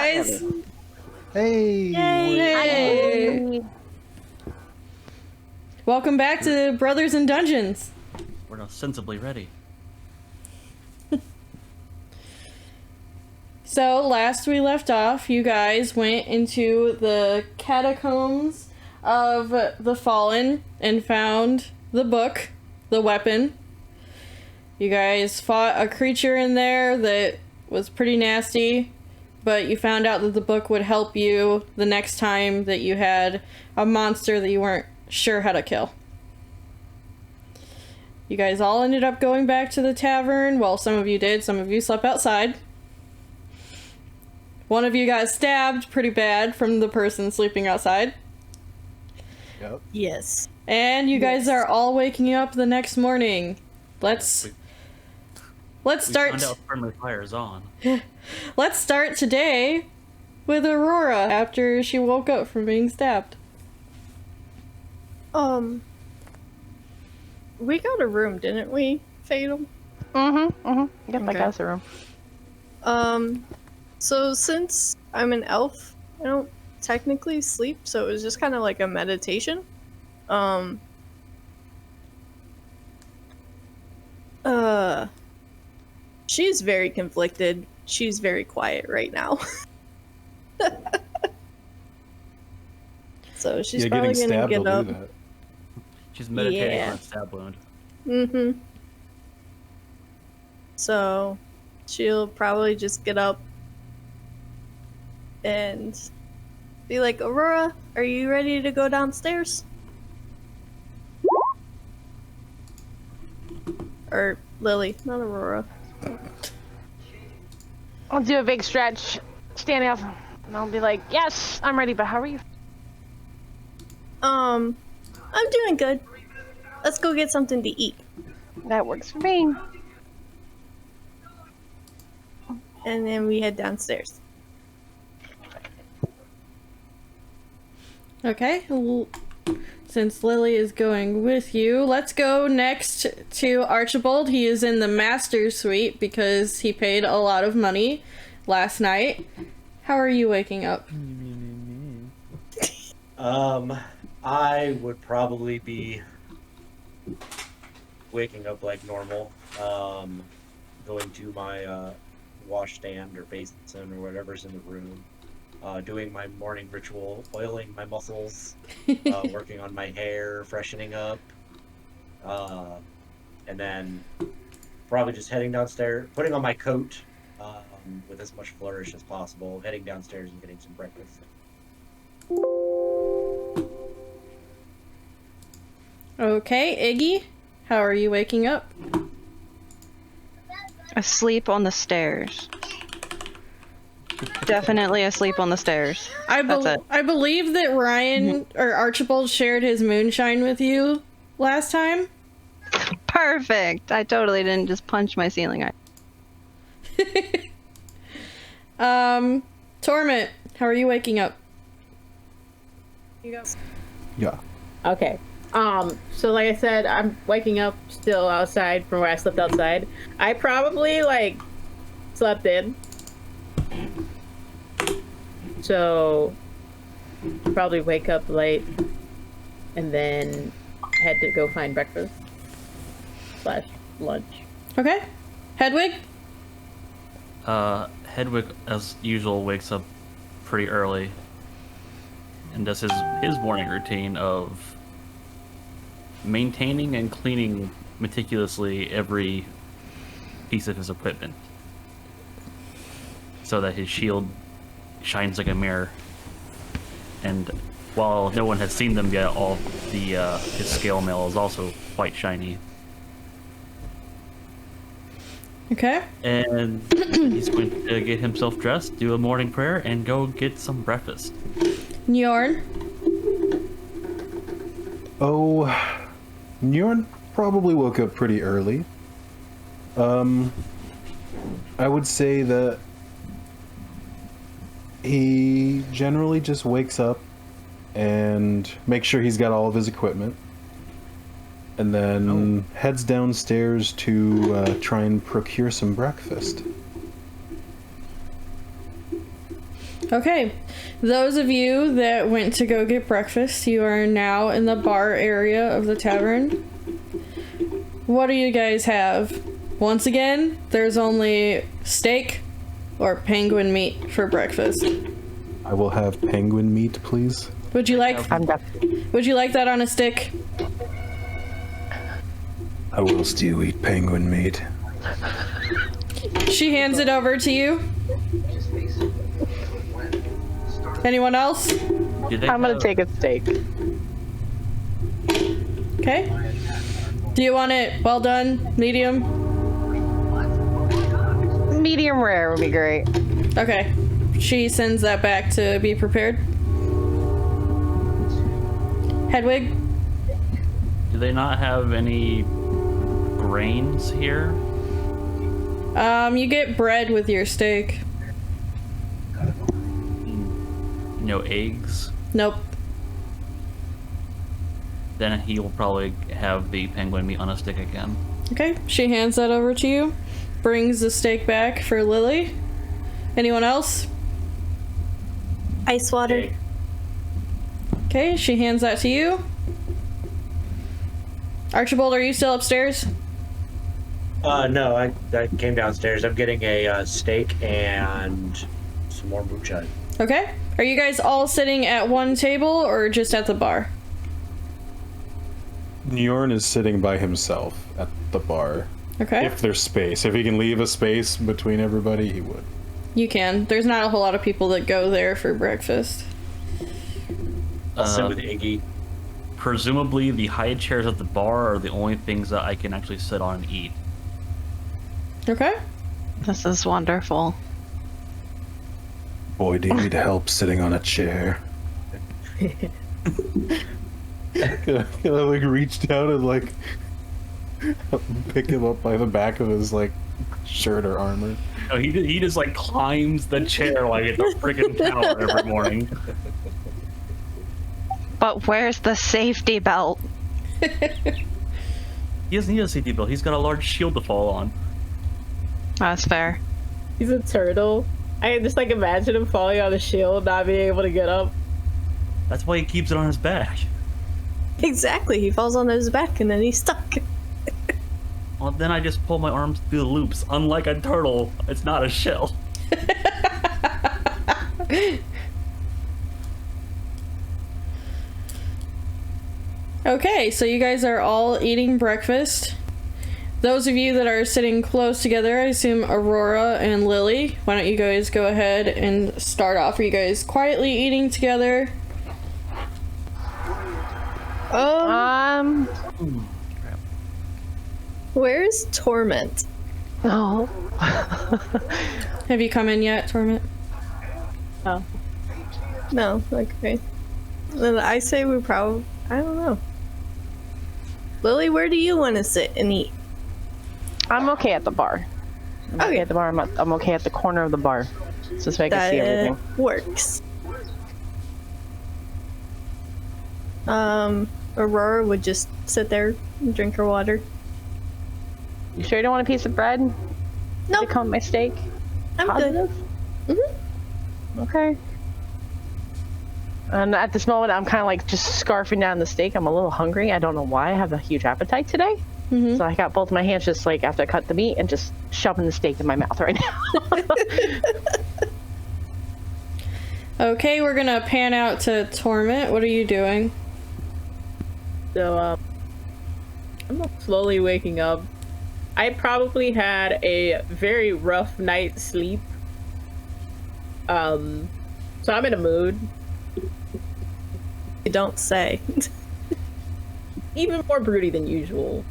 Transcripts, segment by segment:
guys! Hey! Hey! Welcome back to Brothers in Dungeons. We're now sensibly ready. So, last we left off, you guys went into the catacombs of the Fallen and found the book, the weapon. You guys fought a creature in there that was pretty nasty, but you found out that the book would help you the next time that you had a monster that you weren't sure how to kill. You guys all ended up going back to the tavern. Well, some of you did, some of you slept outside. One of you got stabbed pretty bad from the person sleeping outside. Yep. Yes. And you guys are all waking up the next morning. Let's start. Found out friendly fire is on. Let's start today with Aurora after she woke up from being stabbed. We got a room, didn't we, Fatal? Yep, I Okay. got the room. So since I'm an elf, I don't technically sleep, so it was just kind of like a meditation. She's very conflicted. She's very quiet right now. So she's Yeah, probably getting gonna stabbed get will up. do that. She's meditating Yeah. on a stab wound. Mm-hmm. So she'll probably just get up and be like, Aurora, are you ready to go downstairs? Or Lily, not Aurora. I'll do a big stretch, standing up, and I'll be like, yes, I'm ready, but how are you? I'm doing good. Let's go get something to eat. That works for me. And then we head downstairs. Okay. Since Lily is going with you, let's go next to Archibald. He is in the master suite because he paid a lot of money last night. How are you waking up? I would probably be waking up like normal, going to my washstand or basin or whatever's in the room, doing my morning ritual, oiling my muscles, working on my hair, freshening up, and then probably just heading downstairs, putting on my coat with as much flourish as possible, heading downstairs and getting some breakfast. Okay, Iggy, how are you waking up? Asleep on the stairs. Definitely asleep on the stairs. That's it. I believe that Ryan or Archibald shared his moonshine with you last time. Perfect. I totally didn't just punch my ceiling. Torment, how are you waking up? You go. Yeah. Okay. So like I said, I'm waking up still outside from where I slept outside. I probably, slept in. So, probably wake up late and then head to go find breakfast / lunch. Okay. Hedwig? Hedwig, as usual, wakes up pretty early and does his morning routine of maintaining and cleaning meticulously every piece of his equipment so that his shield shines like a mirror. And while no one has seen them yet, all the his scale mail is also quite shiny. Okay. And he's going to get himself dressed, do a morning prayer, and go get some breakfast. Njorn? Oh, Njorn probably woke up pretty early. I would say that he generally just wakes up and makes sure he's got all of his equipment, and then heads downstairs to try and procure some breakfast. Okay, those of you that went to go get breakfast, you are now in the bar area of the tavern. What do you guys have? Once again, there's only steak or penguin meat for breakfast. I will have penguin meat, please. Would you like that on a stick? I will still eat penguin meat. She hands it over to you. Anyone else? I'm gonna take a steak. Okay. Do you want it well done, medium? Medium rare would be great. Okay. She sends that back to be prepared. Hedwig? Do they not have any grains here? You get bread with your steak. No eggs? Nope. Then he will probably have the penguin meat on a stick again. Okay, she hands that over to you. Brings the steak back for Lily. Anyone else? Ice water. Okay, she hands that to you. Archibald, are you still upstairs? No, I came downstairs. I'm getting a steak and some more moonshine. Okay. Are you guys all sitting at one table or just at the bar? Njorn is sitting by himself at the bar. Okay. If there's space. If he can leave a space between everybody, he would. You can. There's not a whole lot of people that go there for breakfast. I'll sit with Iggy. Presumably, the high chairs at the bar are the only things that I can actually sit on and eat. Okay. This is wonderful. Boy, do you need help sitting on a chair. I like reach down and like pick him up by the back of his like shirt or armor. No, he just like climbs the chair like it's a friggin' tower every morning. But where's the safety belt? He doesn't need a safety belt. He's got a large shield to fall on. That's fair. He's a turtle. I can just like imagine him falling on the shield, not being able to get up. That's why he keeps it on his back. Exactly. He falls on his back and then he's stuck. Well, then I just pull my arms through the loops. Unlike a turtle, it's not a shell. Okay, so you guys are all eating breakfast. Those of you that are sitting close together, I assume Aurora and Lily, why don't you guys go ahead and start off? Are you guys quietly eating together? Where's Torment? Oh. Have you come in yet, Torment? Oh. No, okay. Then I say we probably, I don't know. Lily, where do you want to sit and eat? I'm okay at the bar. I'm okay at the bar. I'm okay at the corner of the bar. So this way I can see everything. Works. Aurora would just sit there and drink her water. You sure you don't want a piece of bread? Nope. To come with my steak? I'm Positive? good. Mm-hmm. Okay. And at this moment, I'm kind of like just scarfing down the steak. I'm a little hungry. I don't know why. I have a huge appetite today. Mm-hmm. So I got both my hands just like after I cut the meat and just shoving the steak in my mouth right now. Okay, we're gonna pan out to Torment. What are you doing? So, I'm slowly waking up. I probably had a very rough night's sleep. So I'm in a mood. You don't say. Even more broody than usual.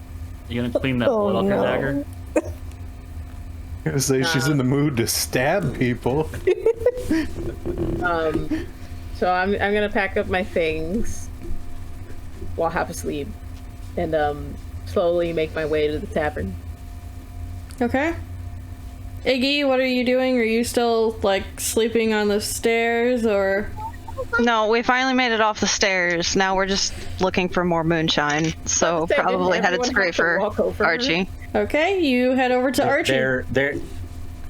You gonna clean that blood off your dagger? I'm gonna say she's in the mood to stab people. So I'm gonna pack up my things while half asleep and slowly make my way to the tavern. Okay. Iggy, what are you doing? Are you still like sleeping on the stairs or? No, we finally made it off the stairs. Now we're just looking for more moonshine. So Didn't probably headed everyone straight have to for walk over her? Archie. Okay, you head over to Archie.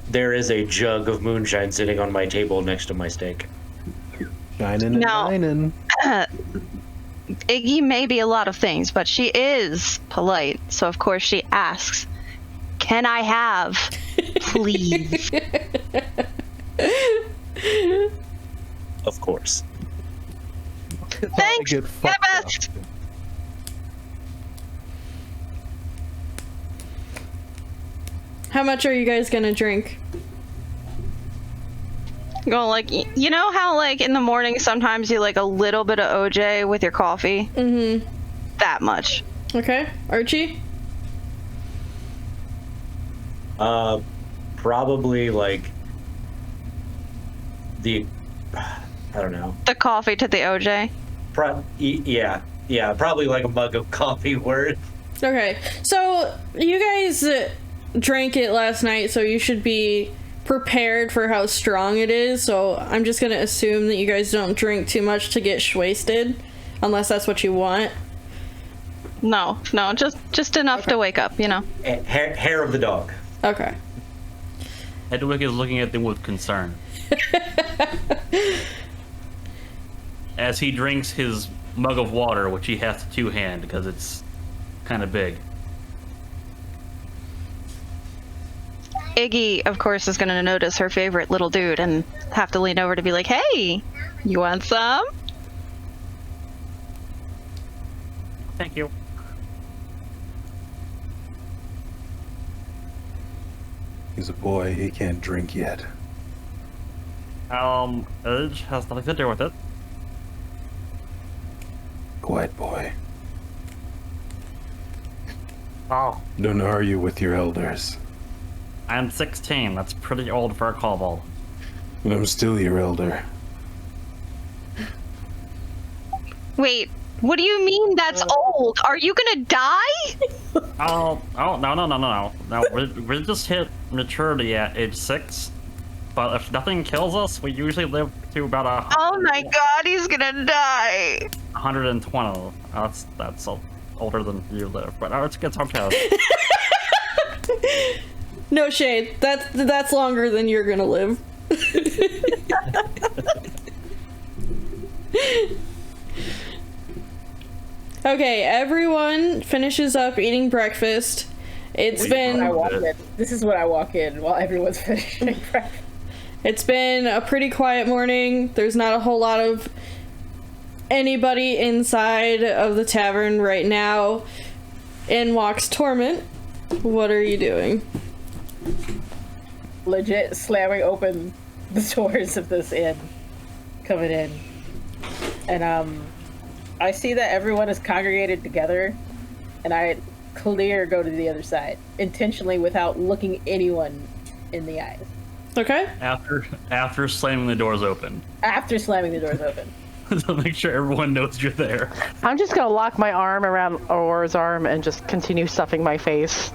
there is a jug of moonshine sitting on my table next to my steak. Shining and No. dining. Iggy may be a lot of things, but she is polite. So, of course, she asks, "Can I have, please?" Of course. Thanks, Get fucked up. best. How much are you guys gonna drink? Go like, you know how like in the morning sometimes you like a little bit of OJ with your coffee? Mm-hmm. That much. Okay. Archie? Probably like the, I don't know. The coffee to the OJ. Yeah, probably like a mug of coffee worth. Okay. So, you guys drank it last night, so you should be prepared for how strong it is. So, I'm just gonna assume that you guys don't drink too much to get wasted, unless that's what you want. No, just enough to wake up, you know. Hair of the dog. Okay. Hedwig is looking at them with concern. As he drinks his mug of water, which he has to two-hand because it's kind of big. Iggy, of course, is going to notice her favorite little dude and have to lean over to be like, "Hey, you want some?" Thank you. He's a boy. He can't drink yet. Edge has nothing to do with it. Quiet boy. Oh, Don't argue with your elders. I'm 16. That's pretty old for a kobold. But I'm still your elder. Wait, what do you mean that's old? Are you gonna die? Oh, no. No, we just hit maturity at age 6. But if nothing kills us, we usually live to about Oh my god, he's gonna die. 120. That's older than you live. But let's get some test. No shade. That's longer than you're gonna live. Okay, everyone finishes up eating breakfast. It's been This is what I walk in while everyone's finishing breakfast. It's been a pretty quiet morning. There's not a whole lot of anybody inside of the tavern right now. In walks Torment. What are you doing? Legit slamming open the doors of this inn, coming in, and I see that everyone is congregated together, and I go to the other side intentionally without looking anyone in the eyes. Okay. After slamming the doors open. After slamming the doors open. To make sure everyone knows you're there. I'm just gonna lock my arm around Aurora's arm and just continue stuffing my face.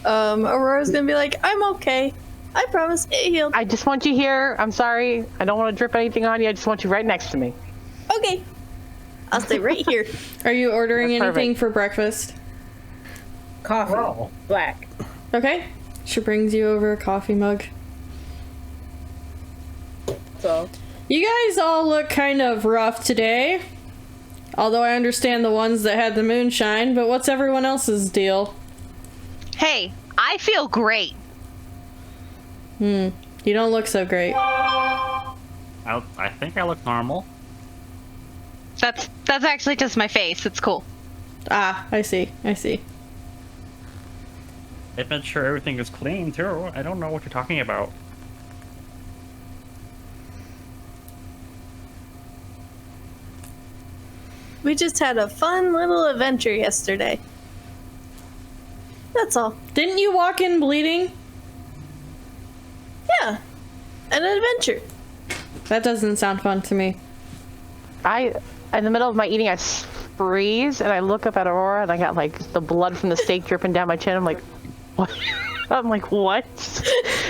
Aurora's gonna be like, I'm okay. I promise it healed. I just want you here. I'm sorry. I don't want to drip anything on you. I just want you right next to me. Okay. I'll stay right here. Are you ordering That's anything perfect. for breakfast? Coffee. Black. Okay. She brings you over a coffee mug. So, You guys all look kind of rough today. Although I understand the ones that had the moonshine, but what's everyone else's deal? Hey, I feel great. You don't look so great. I think I look normal. That's actually just my face. It's cool. Ah, I see. I've made sure everything is clean too. I don't know what you're talking about. We just had a fun little adventure yesterday. That's all. Didn't you walk in bleeding? Yeah. An adventure. That doesn't sound fun to me. In the middle of my eating, I freeze and I look up at Aurora and I got like the blood from the steak dripping down my chin. I'm like, what? I'm like, what?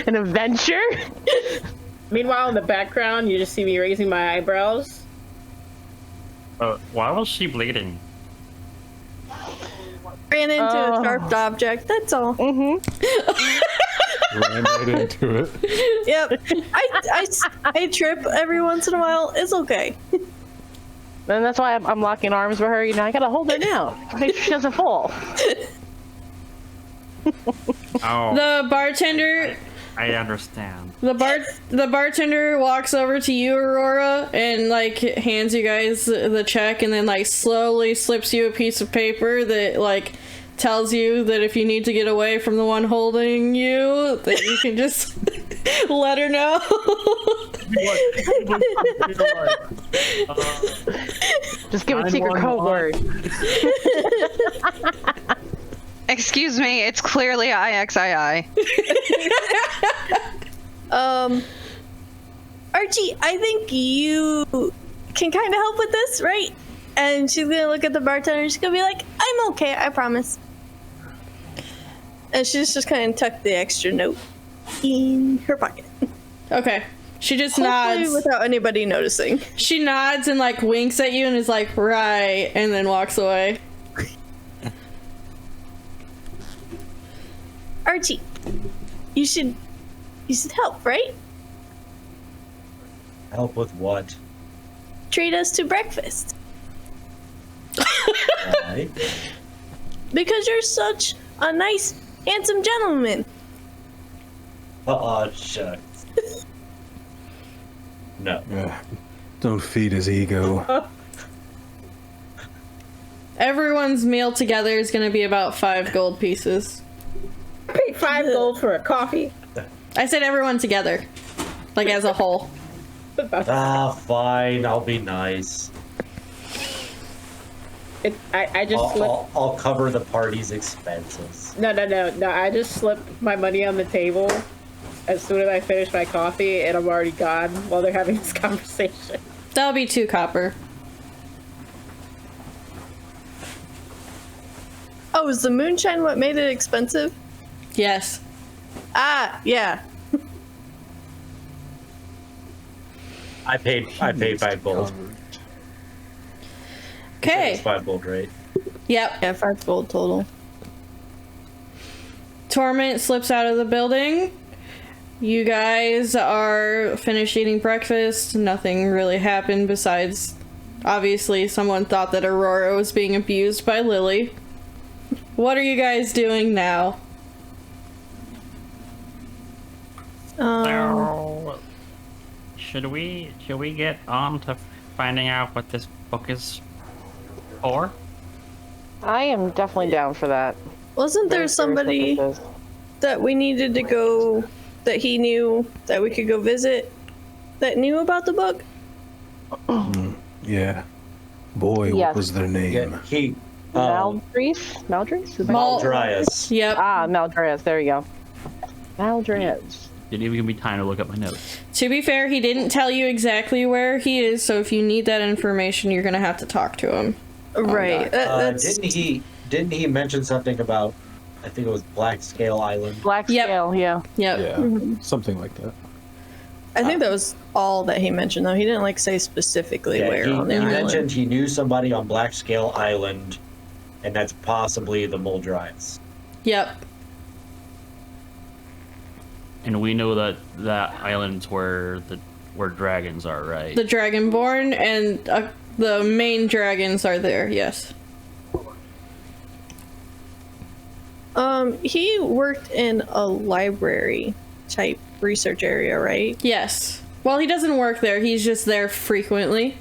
An adventure? meanwhile, in the background, you just see me raising my eyebrows. Why was she bleeding? Ran into a sharp object, that's all. Ran right into it. Yep. I trip every once in a while. It's okay. And that's why I'm locking arms with her. You know, I gotta hold her down. Make sure she doesn't fall. Oh, The bartender. I understand. The bartender walks over to you, Aurora, and like hands you guys the check, and then like slowly slips you a piece of paper that like tells you that if you need to get away from the one holding you, that you can just let her know. Just give a secret code word. Excuse me, it's clearly IXII. Archie, I think you can kind of help with this, right? And she's gonna look at the bartender and she's gonna be like, I'm okay, I promise. And she's just kind of tucked the extra note in her pocket. Okay. She just Hopefully nods. without anybody noticing. She nods and like winks at you and is like, right, and then walks away. Archie, you should help, right? Help with what? Treat us to breakfast. Why? Because you're such a nice, handsome gentleman. Shucks. No. Don't feed his ego. Everyone's meal together is gonna be about 5 gold pieces. Paid 5 gold for a coffee. I said everyone together. Like as a whole. Fine. I'll be nice. I just slipped. I'll cover the party's expenses. No. I just slipped my money on the table as soon as I finish my coffee, and I'm already gone while they're having this conversation. That'll be 2 copper. Oh, is the moonshine what made it expensive? Yes. Ah, yeah. I paid 5 gold. Okay. It's 5 gold, right? Yep. Yeah, 5 gold total. Torment slips out of the building. You guys are finished eating breakfast. Nothing really happened besides, obviously, someone thought that Aurora was being abused by Lily. What are you guys doing now? So, should we get on to finding out what this book is for? I am definitely down for that. Wasn't there Very curious somebody what this is. that we needed to go, that he knew that we could go visit, that knew about the book? Yeah. Boy, Yes. what was their name? Yeah, he. Maldrice? Maldrice? Maldrias. Yep. Maldrias. There you go. Maldrias. Didn't even give me time to look up my notes. To be fair, he didn't tell you exactly where he is, so if you need that information, you're gonna have to talk to him. Right. That's, Didn't he mention something about? I think it was Black Scale Island. Black Yep. scale, yeah. Yep. Yeah, something like that. I think that was all that he mentioned, though. He didn't like say specifically Yeah, where he on the island. mentioned he knew somebody on Black Scale Island, and that's possibly the Maldrias. Yep. And we know that that island's where dragons are, right? The Dragonborn and the main dragons are there, yes. He worked in a library type research area, right? Yes. Well, he doesn't work there, he's just there frequently.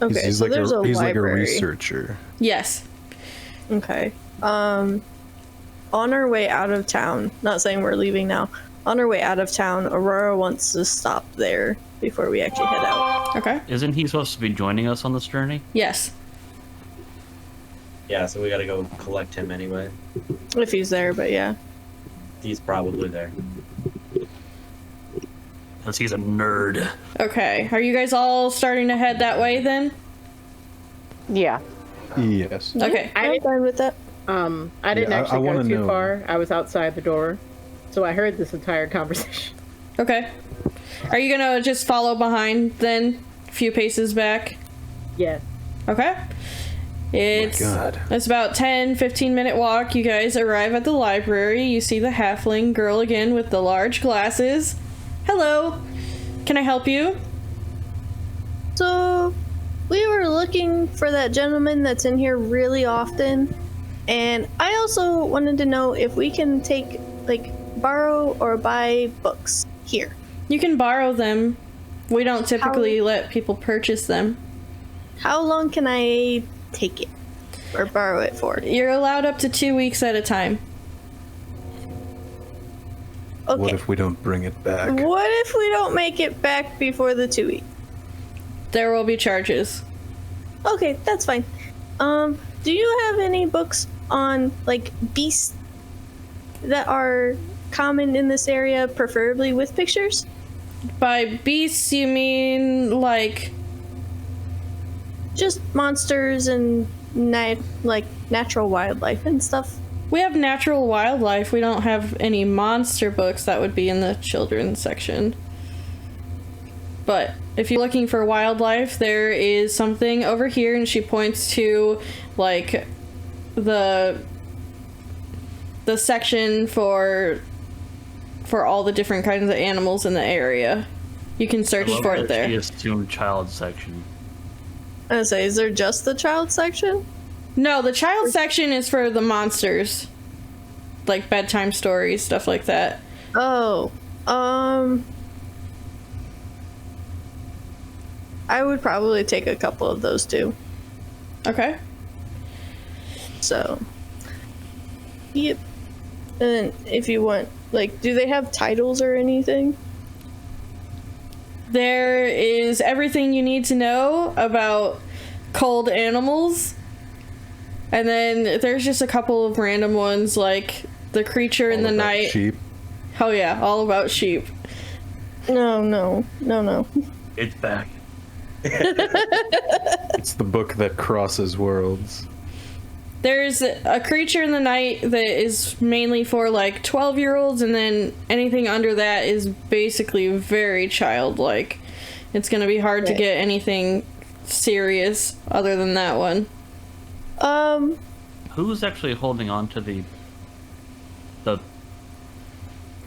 Okay, He's so like there's a he's like a library. researcher. Yes. Okay. On our way out of town, not saying we're leaving now, on our way out of town, Aurora wants to stop there before we actually head out. Okay. Isn't he supposed to be joining us on this journey? Yes. Yeah, so we gotta go collect him anyway. If he's there, but yeah. He's probably there. Because he's a nerd. Okay. Are you guys all starting to head that way then? Yeah. Yes. Okay. I'm fine with that. I didn't Yeah, I actually go wanna too know. far. I was outside the door, so I heard this entire conversation. Okay. Are you gonna just follow behind then? A few paces back? Yeah. Okay. It's God. it's about 10-15 minute walk. You guys arrive at the library. You see the halfling girl again with the large glasses. Hello. Can I help you? So, we were looking for that gentleman that's in here really often. And I also wanted to know if we can take, like, borrow or buy books here. You can borrow them. We don't typically let people purchase them. How long can I take it or borrow it for? You're allowed up to 2 weeks at a time. Okay. What if we don't bring it back? What if we don't make it back before the 2 weeks? There will be charges. Okay, that's fine. Do you have any books on, like, beasts that are common in this area, preferably with pictures? By beasts, you mean like... Just monsters and, natural wildlife and stuff. We have natural wildlife. We don't have any monster books. That would be in the children's section. But if you're looking for wildlife, there is something over here, and she points to, like, the section for all the different kinds of animals in the area. You can search for it there. She assumed child section. I was say, is there just the child section? No, the child section is for the monsters. Like bedtime stories, stuff like that. Oh, I would probably take a couple of those too. Okay. So, yep. And if you want, like, do they have titles or anything? There is everything you need to know about cold animals. And then there's just a couple of random ones, like the creature in the All about night. Sheep. Oh yeah, all about sheep. No. It's back. It's the book that crosses worlds. There's a creature in the night that is mainly for like 12-year-olds, and then anything under that is basically very childlike. It's gonna be hard to get anything serious other than that one. Who's actually holding on to the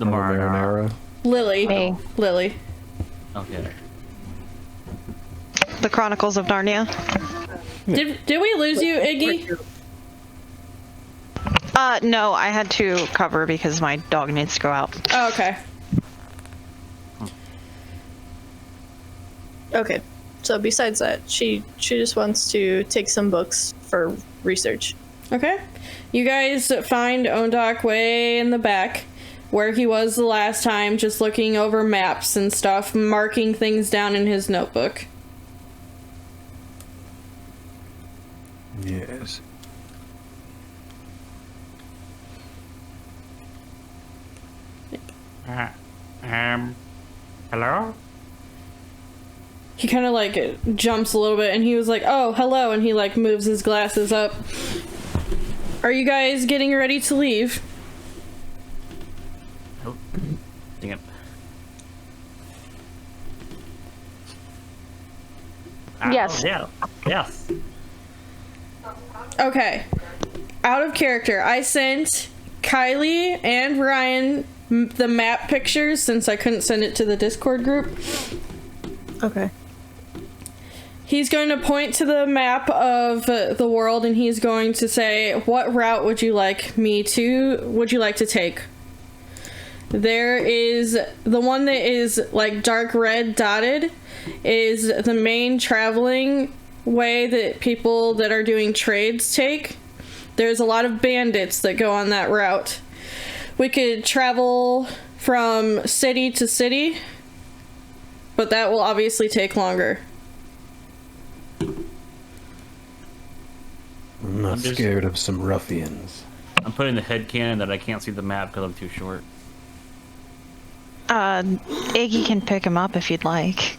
Marinara. Lily. Me. Lily. Okay. The Chronicles of Narnia. Did we lose you, Iggy? No, I had to cover because my dog needs to go out. Oh, okay. Okay. So besides that, she just wants to take some books for research. Okay. You guys find Ondok way in the back, where he was the last time, just looking over maps and stuff, marking things down in his notebook. Yes. Hello? He kind of like jumps a little bit, and he was like, oh, hello, and he like moves his glasses up. Are you guys getting ready to leave? Oh, dang it. Yes. Oh, yeah. Yes. Okay. Out of character, I sent Kylie and Ryan the map pictures since I couldn't send it to the Discord group. Okay. He's going to point to the map of the world, and he's going to say, what route would you like to take? There is the one that is like dark red dotted is the main traveling way that people that are doing trades take. There's a lot of bandits that go on that route. We could travel from city to city, but that will obviously take longer. I'm not I'm just- scared of some ruffians. I'm putting the headcanon that I can't see the map because I'm too short. Iggy can pick him up if you'd like.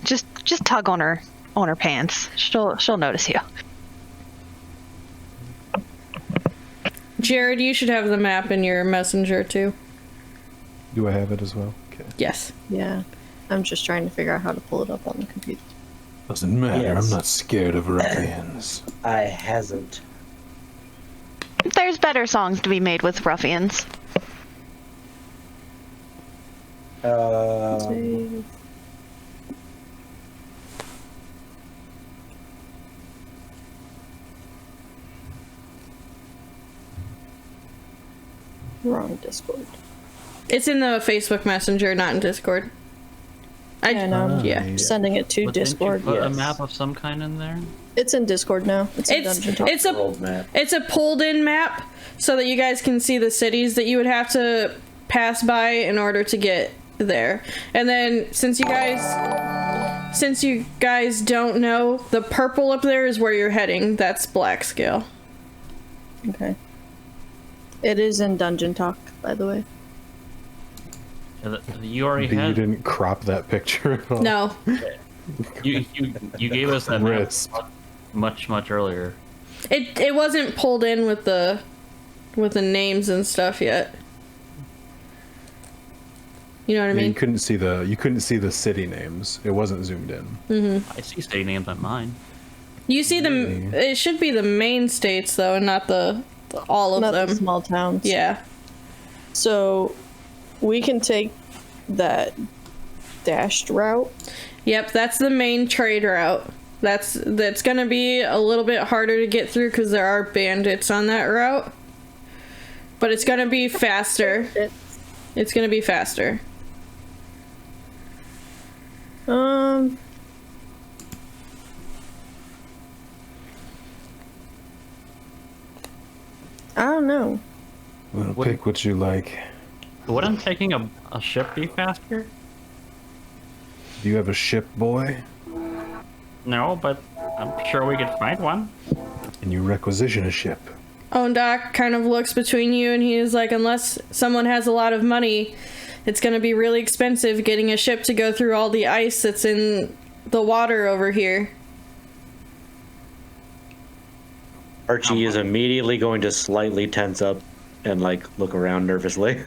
Just tug on her pants. She'll notice you. Jared, you should have the map in your messenger too. Do I have it as well? Okay. Yes. Yeah. I'm just trying to figure out how to pull it up on the computer. Doesn't matter. Yes. I'm not scared of ruffians. I hasn't. There's better songs to be made with ruffians. Wrong Discord. It's in the Facebook Messenger, not in Discord. I know. Yeah. Sending it to But didn't you Discord. put a Yes. map of some kind in there? It's in Discord now. It's in Dungeon Talk. It's a World map. it's a pulled in map so that you guys can see the cities that you would have to pass by in order to get there. And then since you guys don't know, the purple up there is where you're heading. That's Black Scale. Okay. It is in Dungeon Talk, by the way. You already You had. didn't crop that picture at all. No. You gave us that map Wrist. much earlier. It wasn't pulled in with the names and stuff yet. You know what I Yeah, mean? you couldn't see the city names. It wasn't zoomed in. I see state names on mine. You see them. It should be the main states though, and not all of Not the them. small towns. Yeah. So we can take that dashed route. Yep, that's the main trade route. That's gonna be a little bit harder to get through because there are bandits on that route. But it's gonna be faster. It's gonna be faster. I don't know. Well, pick what you like. Wouldn't taking a ship be faster? Do you have a ship, boy? No, but I'm sure we could find one. And you requisition a ship. Ondak kind of looks between you and he is like, unless someone has a lot of money, it's gonna be really expensive getting a ship to go through all the ice that's in the water over here. Archie is immediately going to slightly tense up and like look around nervously.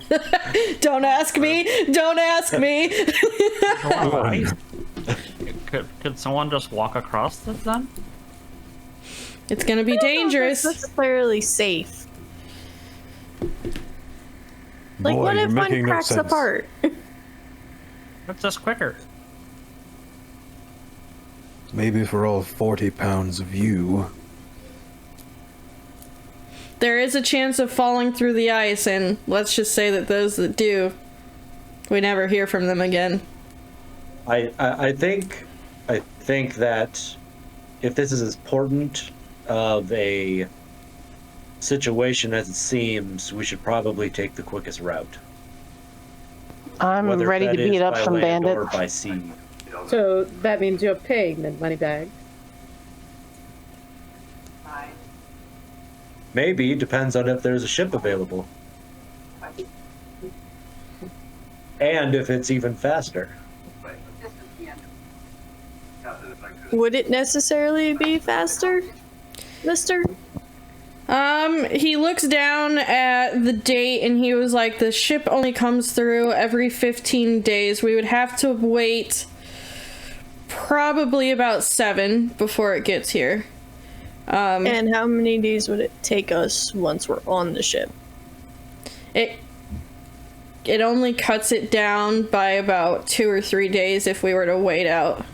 Don't ask me! Don't ask me! Could someone just walk across this then? It's gonna be dangerous. That's necessarily safe. Like, Boy, what you're if one making no cracks sense. apart? It's just quicker. Maybe for all 40 pounds of you. There is a chance of falling through the ice, and let's just say that those that do, we never hear from them again. I think that if this is as important of a situation as it seems, we should probably take the quickest route. I'm Whether ready to that is beat up by some land or bandits. by sea. So that means you're paying the money bag. Maybe, depends on if there's a ship available. And if it's even faster. Would it necessarily be faster, mister? He looks down at the date and he was like, the ship only comes through every 15 days. We would have to wait probably about 7 before it gets here. And how many days would it take us once we're on the ship? It only cuts it down by about 2 or 3 days if we were to wait out.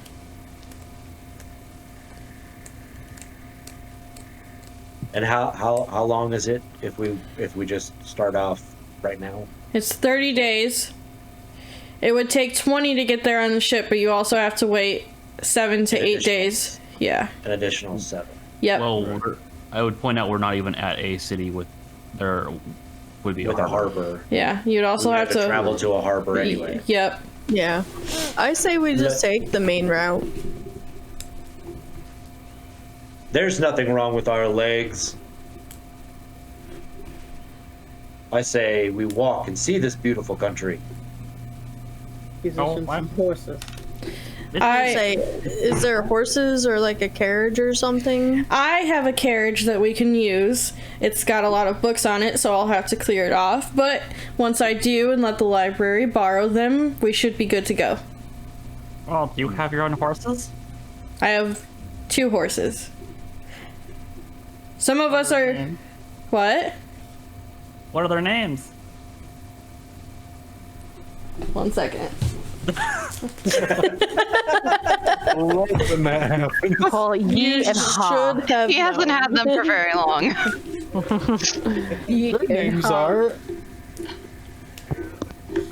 And how long is it if we just start off right now? It's 30 days. It would take 20 to get there on the ship, but you also have to wait 7 to 8 days. Yeah. An additional 7. Yep. Well, I would point out we're not even at a city with there would be With a a harbor. harbor. Yeah. You'd also We have to travel to a harbor anyway. Yep. Yeah. I say we just take the main route. There's nothing wrong with our legs. I say we walk and see this beautiful country. These Oh, are some what? horses. I Say, is there horses or like a carriage or something? have a carriage that we can use. It's got a lot of books on it, so I'll have to clear it off. But once I do and let the library borrow them, we should be good to go. Well, do you have your own horses? I have 2 horses. Some of us are... What? What are their names? 1 second. When that happens. Call Yi and Ha. Should have He hasn't known. had them for very long. Their names are.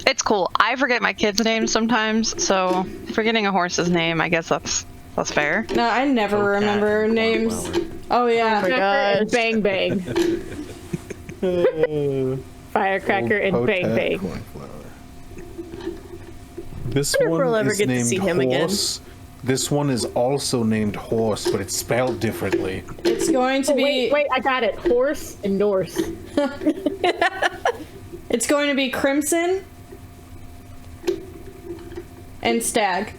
It's cool. I forget my kids' names sometimes, so forgetting a horse's name, I guess that's fair. No, I never remember names. Oh, yeah. Firecracker and Bang Bang. Firecracker and Bang Bang. Cornflower. This wonder if one we'll ever is get to named see him again. Horse. This one is also named Horse, but it's spelled differently. It's going to be... Wait, I got it. Horse and Norse. It's going to be Crimson and Stag.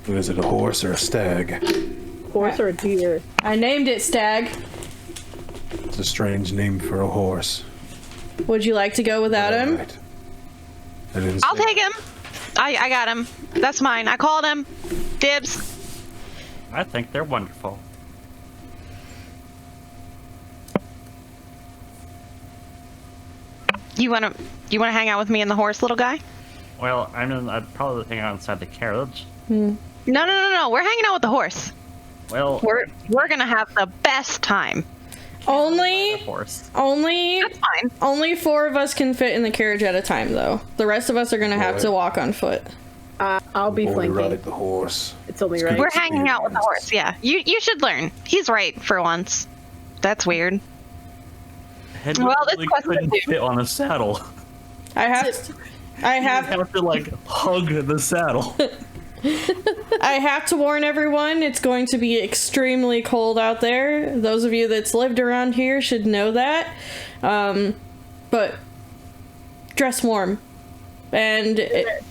Is it a horse or a stag? Horse or a deer. I named it Stag. It's a strange name for a horse. Would you like to go without him? Alright. I didn't I'll say- take him. I got him. That's mine. I called him. Dibs. I think they're wonderful. You wanna hang out with me and the horse, little guy? Well, I'd probably hang out inside the carriage. No. We're hanging out with the horse. Well, We're gonna have the best time. Only of course. That's fine. only 4 of us can fit in the carriage at a time, though. The rest of us are gonna have to walk on foot. I'll be Boy, flanking. ride the horse. It's only It's right. We're hanging out with the horse. Yeah. You should learn. He's right for once. That's weird. Hedwig Well, this really question couldn't too. fit on a saddle. I have You have to like hug the saddle. I have to warn everyone, it's going to be extremely cold out there. Those of you that's lived around here should know that. But dress warm. And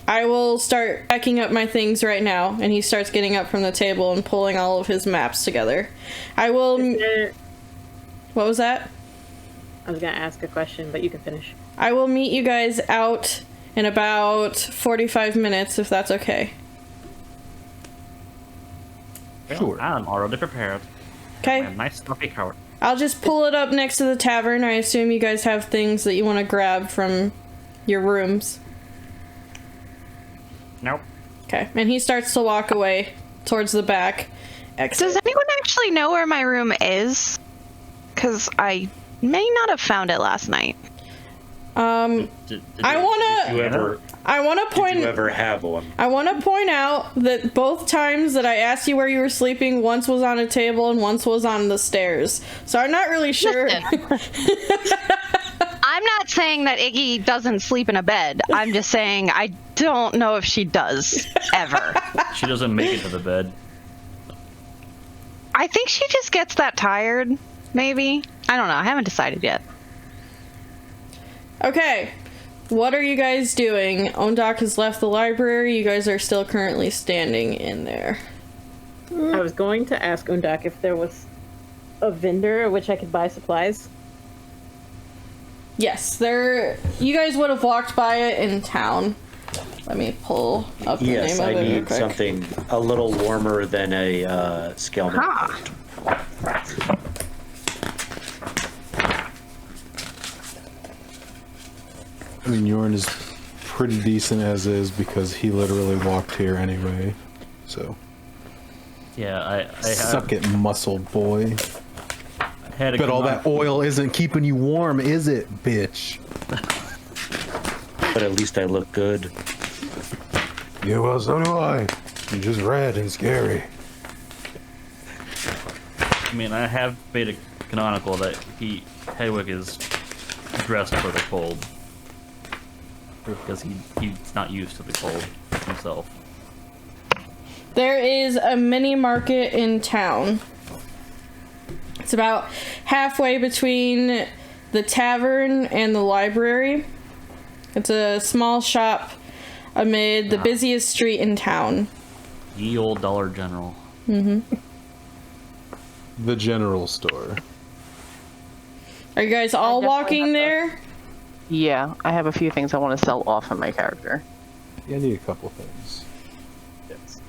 I will start packing up my things right now. And he starts getting up from the table and pulling all of his maps together. I will... What was that? I was gonna ask a question, but you can finish. I will meet you guys out in about 45 minutes, if that's okay. Sure. I'm already prepared. Okay? My nice stuffy coat. I'll just pull it up next to the tavern. I assume you guys have things that you want to grab from your rooms. Nope. Okay. And he starts to walk away towards the back. Exit. Does anyone actually know where my room is? Because I may not have found it last night. I Did you point ever have one? I want to point out that both times that I asked you where you were sleeping, once was on a table and once was on the stairs. So I'm not really sure. I'm not saying that Iggy doesn't sleep in a bed. I'm just saying I don't know if she does, ever. She doesn't make it to the bed. I think she just gets that tired, maybe. I don't know. I haven't decided yet. Okay. What are you guys doing? Ondok has left the library. You guys are still currently standing in there. I was going to ask Undak if there was a vendor at which I could buy supplies. Yes, there. You guys would have walked by it in town. Let me pull up the Yes, name I of it real need quick. something a little warmer than a scale. I mean, Yorn is pretty decent as is because he literally walked here anyway. So, Yeah, I suck it, muscle boy. had a But all that oil isn't keeping you warm, is it, bitch? But at least I look good. Yeah, well, so do I. You're just red and scary. I mean, I have made it canonical that Hedwig is dressed for the cold. Because he's not used to the cold himself. There is a mini market in town. It's about halfway between the tavern and the library. It's a small shop amid the busiest street in town. Ye old Dollar General. The general store. Are you guys all walking there? Yeah, I have a few things I want to sell off of my character. Yeah, I need a couple things. Yes.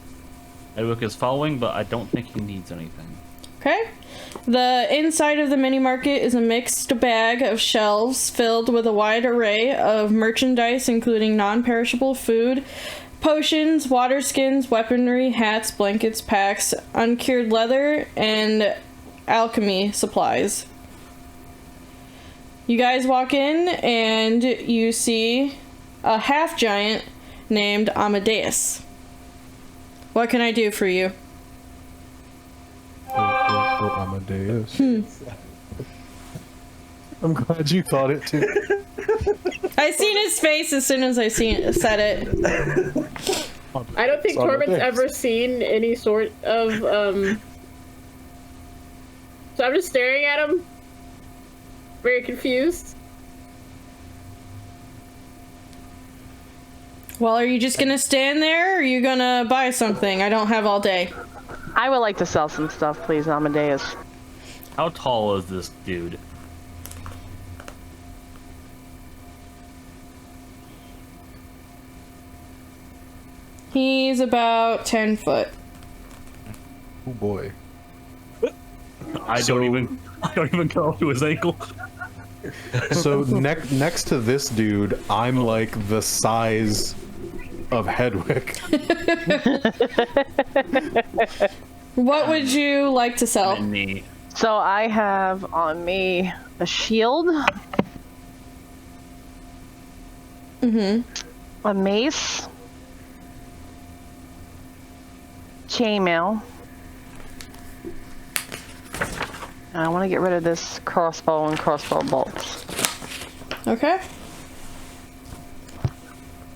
Hedwig is following, but I don't think he needs anything. Okay. The inside of the mini market is a mixed bag of shelves filled with a wide array of merchandise, including non-perishable food, potions, water skins, weaponry, hats, blankets, packs, uncured leather, and alchemy supplies. You guys walk in and you see a half giant named Amadeus. What can I do for you? Amadeus. I'm glad you thought it too. I seen his face as soon as said it. I don't think Torben's ever seen any sort of, So I'm just staring at him, very confused. Well, are you just gonna stand there, or are you gonna buy something? I don't have all day. I would like to sell some stuff, please, Amadeus. How tall is this dude? He's about 10 foot. Oh boy. I don't even go up to his ankle. So next to this dude, I'm like the size of Hedwig. What would you like to sell? And me. So I have on me a shield. A mace. Chainmail. And I want to get rid of this crossbow and crossbow bolts. Okay.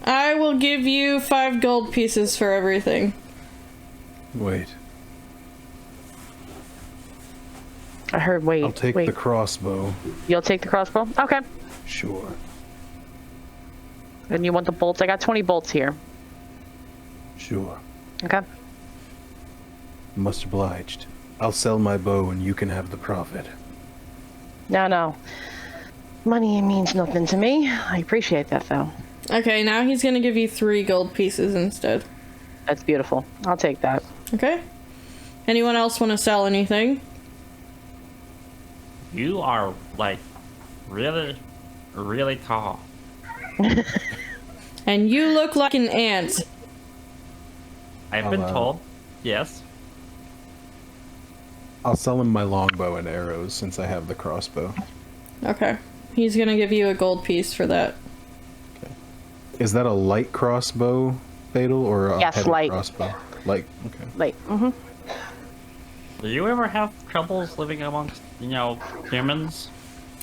I will give you 5 gold pieces for everything. Wait, I heard wait. I'll take the crossbow. You'll take the crossbow? Okay. Sure. And you want the bolts? I got 20 bolts here. Sure. Okay. Much obliged. I'll sell my bow and you can have the profit. No. Money means nothing to me. I appreciate that, though. Okay, now he's gonna give you 3 gold pieces instead. That's beautiful. I'll take that. Okay. Anyone else want to sell anything? You are like really, really tall. And you look like an ant. I've been told. Yes. I'll sell him my longbow and arrows since I have the crossbow. Okay. He's gonna give you a gold piece for that. Okay. Is that a light crossbow, Fatal, or a Yes, heavy light. crossbow? Light. Okay. Like, Do you ever have troubles living amongst, humans?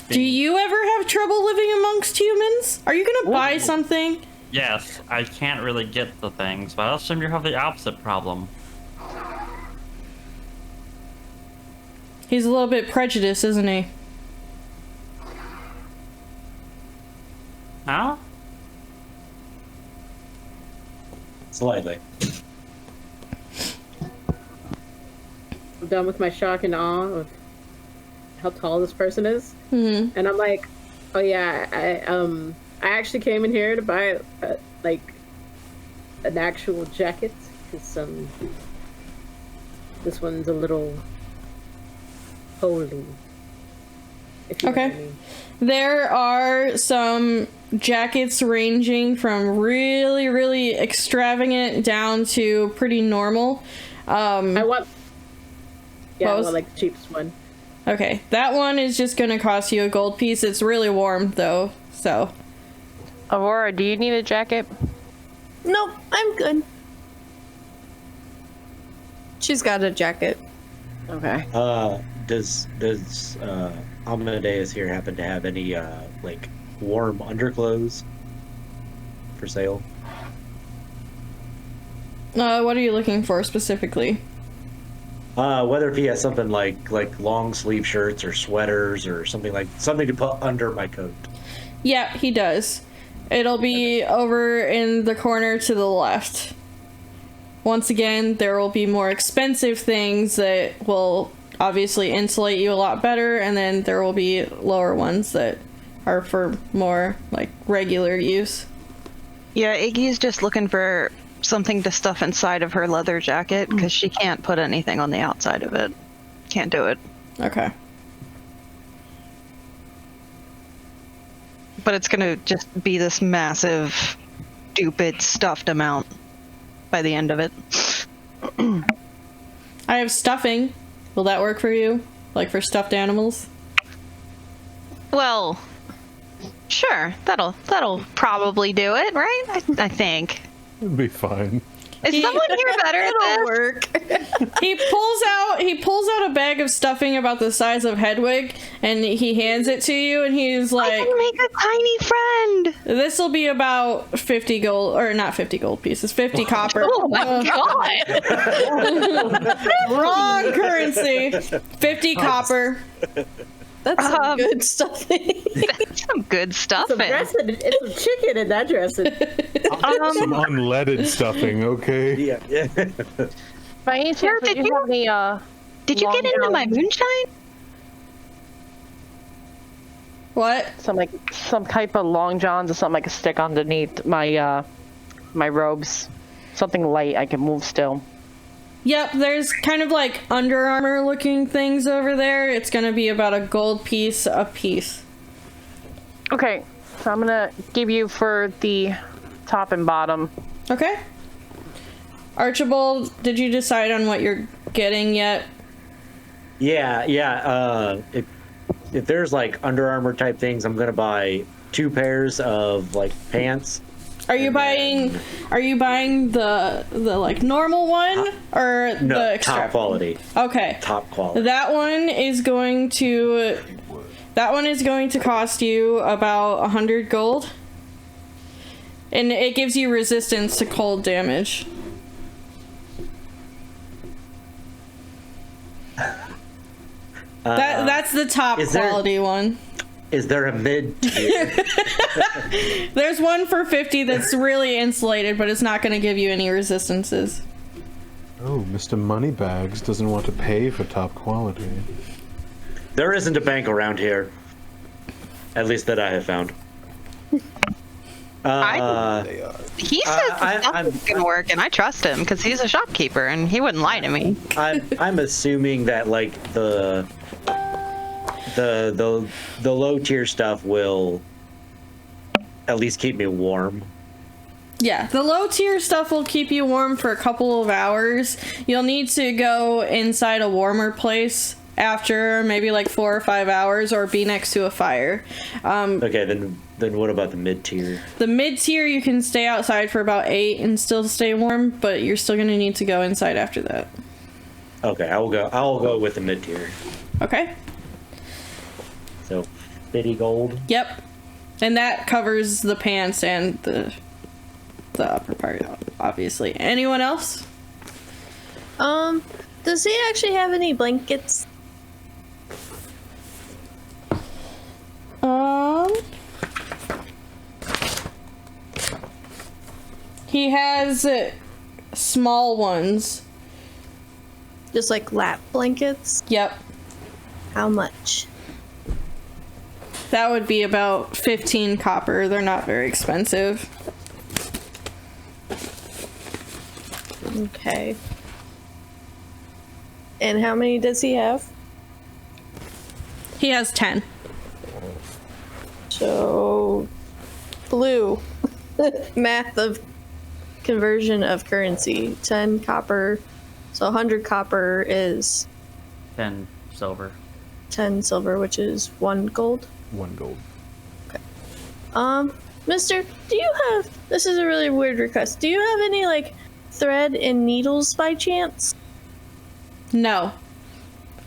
Do you ever have trouble living amongst humans? Are you gonna buy something? Yes, I can't really get the things, but I assume you have the opposite problem. He's a little bit prejudiced, isn't he? Huh? Slightly. I'm done with my shock and awe of how tall this person is. Mm-hmm. And I'm like, oh yeah, I actually came in here to buy an actual jacket because this one's a little holy. If you know what I mean. There are some jackets ranging from really, really extravagant down to pretty normal. I want What was- like the cheapest one. Okay, that one is just gonna cost you a gold piece. It's really warm though, so. Aurora, do you need a jacket? Nope, I'm good. She's got a jacket. Okay. Does Amadeus here happen to have any warm underclothes for sale? What are you looking for specifically? Whether if he has something like long sleeve shirts or sweaters or something to put under my coat. Yeah, he does. It'll be over in the corner to the left. Once again, there will be more expensive things that will obviously insulate you a lot better, and then there will be lower ones that are for more like regular use. Yeah, Iggy's just looking for something to stuff inside of her leather jacket because she can't put anything on the outside of it. Can't do it. Okay. But it's gonna just be this massive, stupid stuffed amount by the end of it. I have stuffing. Will that work for you? Like for stuffed animals? Well, sure. That'll probably do it, right? I think. It'd be fine. Is someone here better at this? Work. He pulls out a bag of stuffing about the size of Hedwig, and he hands it to you, and he's I like, can make a tiny friend. "This will be about 50 gold, or not 50 gold pieces, 50 copper." Oh my god! Wrong currency. 50 copper. That's some good stuffing. That's some good Some stuffing. dressing. It's some chicken in that dressing. Some unleaded stuffing, okay? Yeah. By any chance, Did did you have any, Did you get into my moonshine? What? some type of long johns or something I could stick underneath my my robes? Something light I can move still. Yep, there's kind of like Under Armour looking things over there. It's gonna be about a gold piece a piece. Okay, so I'm gonna give you for the top and bottom. Okay. Archibald, did you decide on what you're getting yet? Yeah. If there's like Under Armour type things, I'm gonna buy 2 pairs of like pants. Are you buying the like normal one or No, the extra? top quality. Okay. Top quality. That one is going to cost you about 100 gold. And it gives you resistance to cold damage. That's the top quality one. Is there a mid tier? There's one for 50 that's really insulated, but it's not going to give you any resistances. Oh, Mr. Moneybags doesn't want to pay for top quality. There isn't a bank around here. At least that I have found. He says the stuff is gonna work, and I trust him because he's a shopkeeper and he wouldn't lie to me. I'm assuming that like the low tier stuff will at least keep me warm. Yeah, the low tier stuff will keep you warm for a couple of hours. You'll need to go inside a warmer place after maybe like 4 or 5 hours, or be next to a fire. Okay, then what about the mid tier? The mid tier you can stay outside for about 8 and still stay warm, but you're still gonna need to go inside after that. Okay, I'll go with the mid tier. Okay. So 50 gold. Yep. And that covers the pants and the upper part, obviously. Anyone else? Does he actually have any blankets? He has small ones. Just like lap blankets? Yep. How much? That would be about 15 copper. They're not very expensive. Okay. And how many does he have? He has 10. So, blue. Math of conversion of currency. 10 copper. So 100 copper is 10 silver. 10 silver, which is 1 gold. 1 gold. Mister, do you have, this is a really weird request. Do you have any, like, thread and needles by chance? No.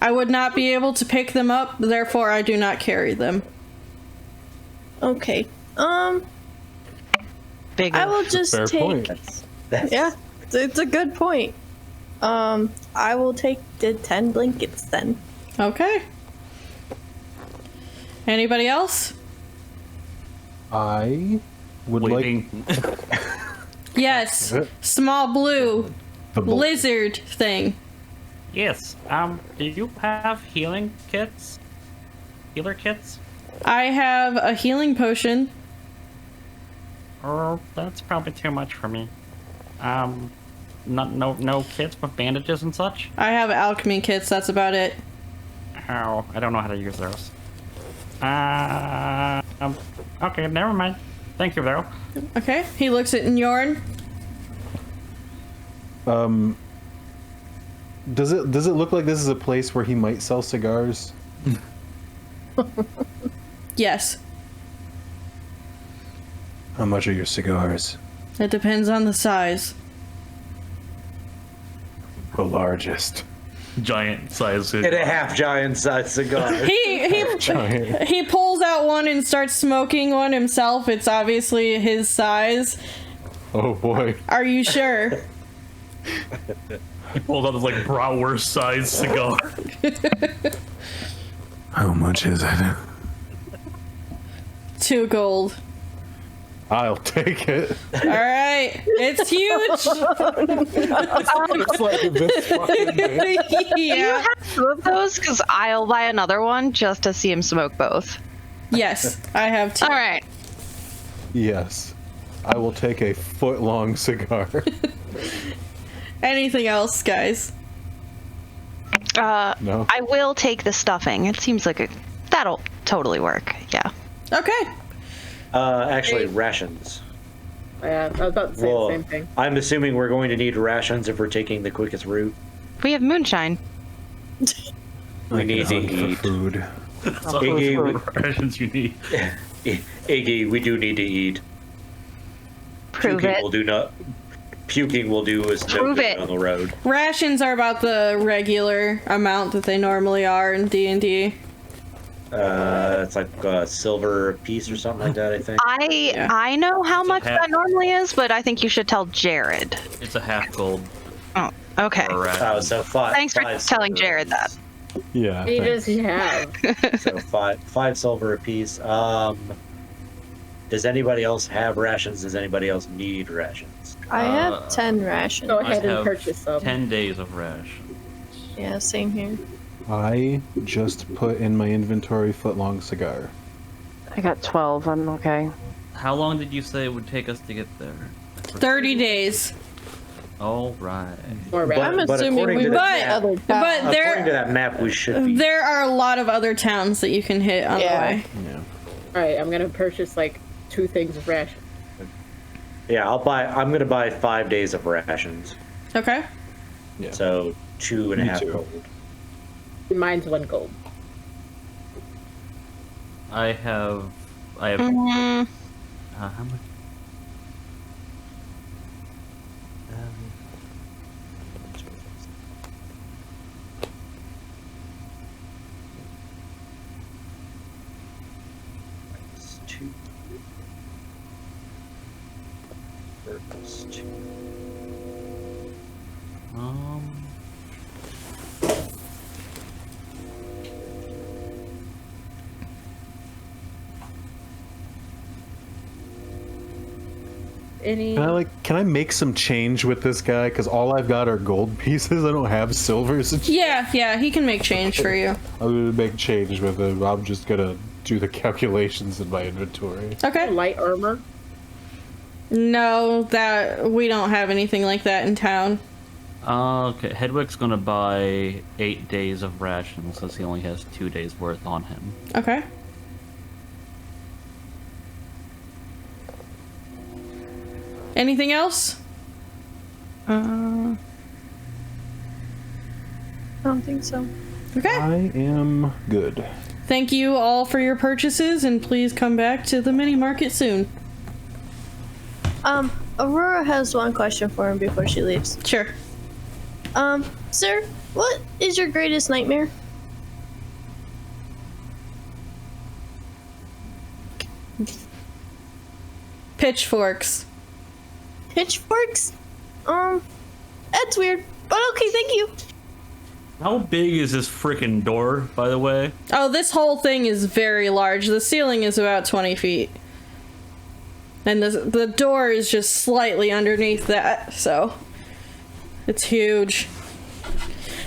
I would not be able to pick them up, therefore I do not carry them. Okay. Big. I will just Fair take. point. Yeah, it's a good point. I will take the 10 blankets then. Okay. Anybody else? I would Waving. Yes. Small blue the bull- lizard thing. Yes. Do you have healing kits? Healer kits? I have a healing potion. Or that's probably too much for me. No kits with bandages and such? I have alchemy kits, that's about it. Oh, I don't know how to use those. Okay, never mind. Thank you, though. Okay, he looks at Nyorn. Does it look like this is a place where he might sell cigars? Yes. How much are your cigars? It depends on the size. The largest. Giant size. And a half giant size cigar. He pulls out one and starts smoking one himself. It's obviously his size. Oh boy. Are you sure? He pulls out this like bratwurst size cigar. How much is it? 2 gold. I'll take it. All right, it's huge. It's like this fucking big. Do you Yeah. have 2 of those? Because I'll buy another one just to see him smoke both. Yes, I have 2. All right. Yes. I will take a foot-long cigar. Anything else, guys? No. I will take the stuffing. It seems like that'll totally work. Yeah. Okay. Actually, rations. Yeah, I was about to say the same thing. I'm assuming we're going to need rations if we're taking the quickest route. We have moonshine. We need to hunt for eat. food. That's all Iggy, the rations you need. Iggy, we do need to eat. Prove Puking it. will do not. Puking will do us no Prove good it. on the road. Rations are about the regular amount that they normally are in D&D. It's like silver a piece or something like that, I think. I know how much half- that normally is, but I think you should tell Jared. It's a half gold. Oh, okay. For a ration. Oh, so five. Thanks for five telling silver Jared that. apiece. Yeah. He thanks. does have. So five silver apiece. Does anybody else have rations? Does anybody else need rations? I have 10 rations. Go I ahead and have purchase some. 10 days of rations. Yeah, same here. I just put in my inventory foot-long cigar. I got 12. I'm okay. How long did you say it would take us to get there? 30 days. All right. More But- rations. I'm but assuming according we to would the buy map- other But towns. According to that map, we should be. there are a lot of other towns that you can hit on Yeah. the way. Yeah. Alright, I'm gonna purchase like 2 things of rations. Yeah, I'm gonna buy 5 days of rations. Okay. Yeah. So 2.5 Me too. gold. Mine's 1 gold. I have. Mm, How much? Minus 2. Minus 2. Any? Can I make some change with this guy? Because all I've got are gold pieces. I don't have silvers. Yeah, he can make change for you. I'm gonna make change with it. I'm just gonna do the calculations in my inventory. Okay. Light armor? No, that we don't have anything like that in town. Okay, Hedwig's gonna buy 8 days of rations since he only has 2 days worth on him. Okay. Anything else? I don't think so. Okay. I am good. Thank you all for your purchases, and please come back to the mini market soon. Aurora has one question for him before she leaves. Sure. Sir, what is your greatest nightmare? Pitchforks. Pitchforks? That's weird. But okay, thank you. How big is this freaking door, by the way? Oh, this whole thing is very large. The ceiling is about 20 feet. And the door is just slightly underneath that, so it's huge.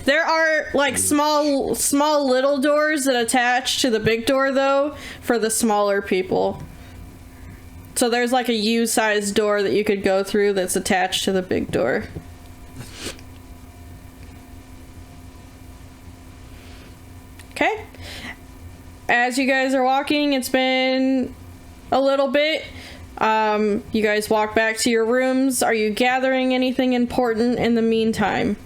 There are like small little doors that attach to the big door though for the smaller people So there's like a U-sized door that you could go through that's attached to the big door. Okay. As you guys are walking, it's been a little bit. You guys walk back to your rooms. Are you gathering anything important in the meantime?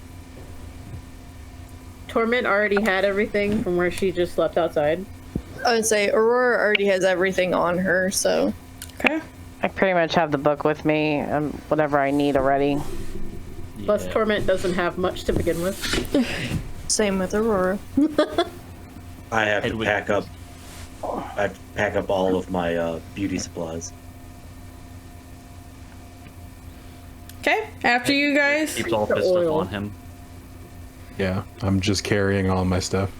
Torment already had everything from where she just slept outside. I would say Aurora already has everything on her, so. Okay. I pretty much have the book with me and whatever I need already. Plus, Torment doesn't have much to begin with. Same with Aurora. I have to pack up. I have to pack up all of my beauty supplies. Okay. After you guys. Keeps all his stuff on him. Yeah, I'm just carrying all my stuff.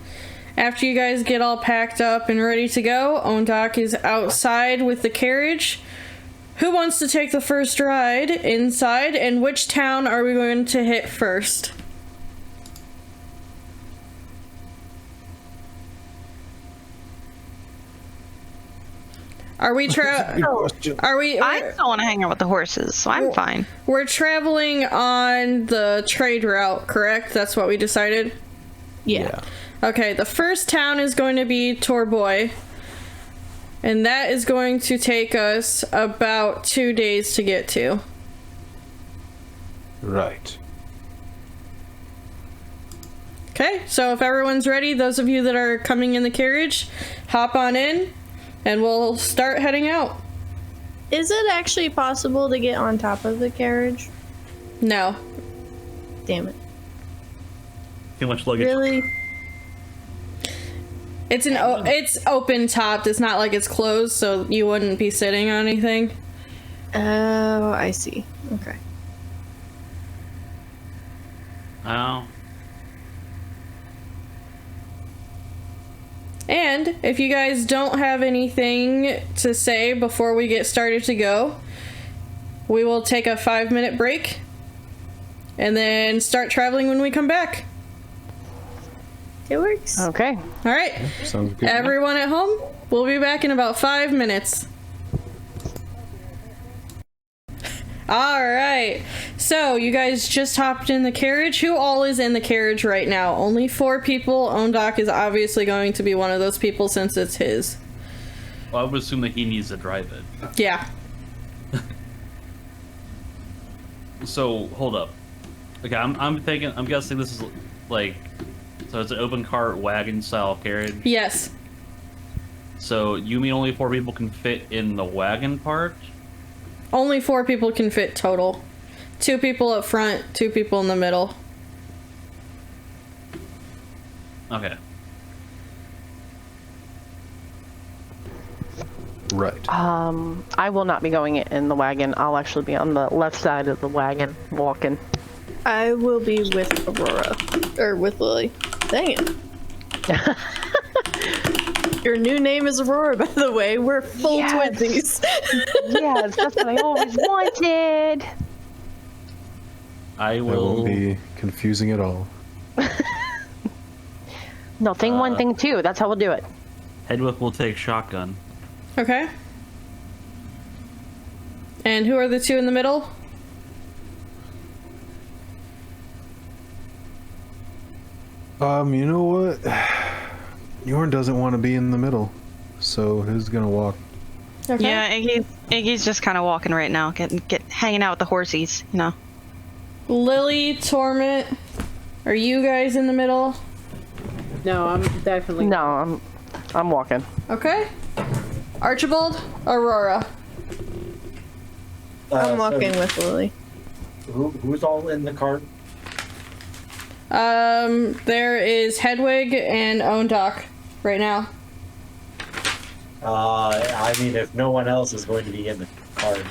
After you guys get all packed up and ready to go, Ondak is outside with the carriage. Who wants to take the first ride inside, and which town are we going to hit first? Are we Are we? I still want to hang out with the horses, so I'm fine. We're traveling on the trade route, correct? That's what we decided? Yeah. Okay, the first town is going to be Torboy. And that is going to take us about 2 days to get to. Right. Okay, so if everyone's ready, those of you that are coming in the carriage, hop on in, and we'll start heading out. Is it actually possible to get on top of the carriage? No. Damn it. Too much luggage. Really? It's open topped. It's not like it's closed, so you wouldn't be sitting on anything. Oh, I see. Okay. Oh. And if you guys don't have anything to say before we get started to go, we will take a 5-minute break and then start traveling when we come back. It works. Okay. All right. Sounds good. Everyone at home, we'll be back in about 5 minutes. All right. So you guys just hopped in the carriage. Who all is in the carriage right now? Only 4 people. Ondak is obviously going to be one of those people since it's his. Well, I would assume that he needs to drive it. Yeah. So hold up. Okay, I'm guessing this is like, so it's an open cart wagon style carriage. Yes. So you mean only 4 people can fit in the wagon part? Only 4 people can fit total. 2 people up front, 2 people in the middle. Okay. Right. I will not be going in the wagon. I'll actually be on the left side of the wagon, walking. I will be with Aurora. Or with Lily. Dang it. Your new name is Aurora, by the way. We're full twinsies. Yes, that's what I always wanted. I That will. won't be confusing at all. No, thing 1, thing 2. That's how we'll do it. Hedwig will take shotgun. Okay. And who are the 2 in the middle? You know what? Yorn doesn't want to be in the middle, so he's gonna walk. Okay. Yeah, Iggy's just kind of walking right now, hanging out with the horsies, you know. Lily, Torment, are you guys in the middle? No, I'm definitely. No, I'm walking. Okay. Archibald, Aurora. I'm walking with Lily. Who's all in the cart? There is Hedwig and Ondak right now. I mean, if no one else is going to be in the cart,